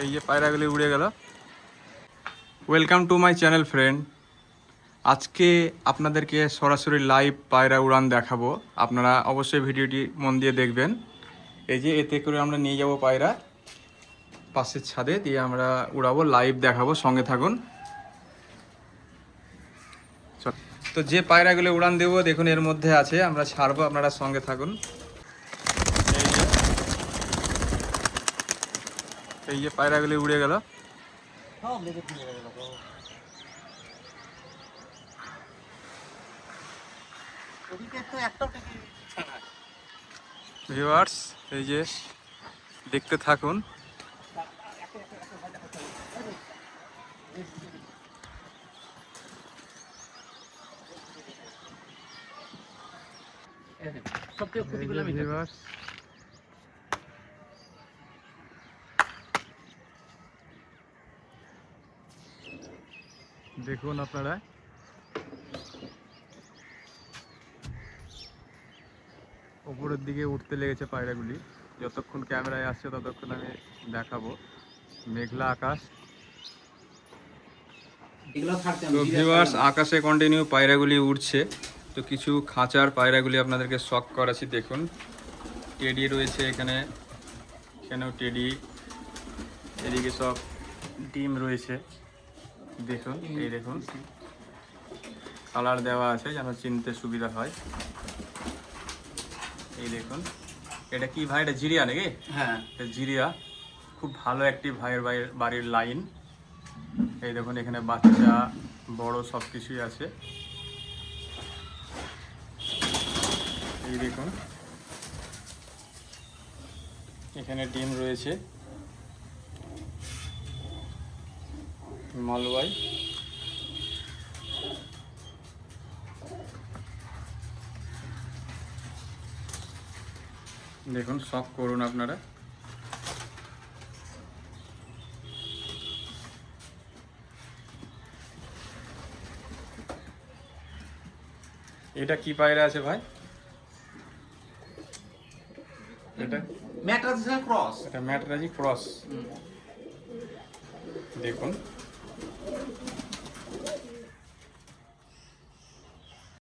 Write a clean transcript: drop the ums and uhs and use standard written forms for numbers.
এই যে পায়রাগুলি উড়ে গেল। Welcome to my channel friend. আজকে আপনাদেরকে সরাসরি লাইভ পায়রা উড়ান দেখাবো। আপনারা অবশ্যই ভিডিওটি মন দিয়ে দেখবেন। এই যে এতে করে আমরা নিয়ে যাব পায়রা পাশের ছাদে, দিয়ে আমরা উড়াবো, লাইভ দেখাবো, সঙ্গে থাকুন। তো যে পায়রাগুলো উড়ান দেবো দেখুন এর মধ্যে আছে, আমরা ছাড়বো, আপনারা সঙ্গে থাকুন। এই যে পায়রাগুলি উড়ে গেল। ভিউয়ার্স, এই যে দেখতে থাকুন। দেখুন আপনারা, উপরের দিকে উঠতে লেগেছে পায়রাগুলি। যতক্ষণ ক্যামেরায় আসছে ততক্ষণ আমি দেখাবো। মেঘলা আকাশ। তো ভিউয়ার্স, আকাশে কন্টিনিউ পায়রাগুলি উড়ছে। তো কিছু খাঁচার পায়রাগুলি আপনাদেরকে শখ করাচ্ছি। দেখুন টেডি রয়েছে এখানে, এখানেও টেডি, এদিকে সব ডিম রয়েছে। দেখুন, এই দেখুন কালার দেওয়া আছে যেন চিনতে সুবিধা হয়। এই দেখুন, এটা কি ভাই? এটা জিরিয়া নাকি? হ্যাঁ, এটা জিরিয়া। খুব ভালো একটি ভাইয়ের বাড়ির লাইন। এই দেখুন এখানে বাচ্চা বড় সব কিছুই আছে। এই দেখুন এখানে ডিম রয়েছে, মালওয়াই। দেখুন, শখ করুন আপনারা। এটা কি পায়রা আছে ভাই? এটা ম্যাট্রাজি ক্রস। এটা ম্যাটরাজি ক্রস। দেখুন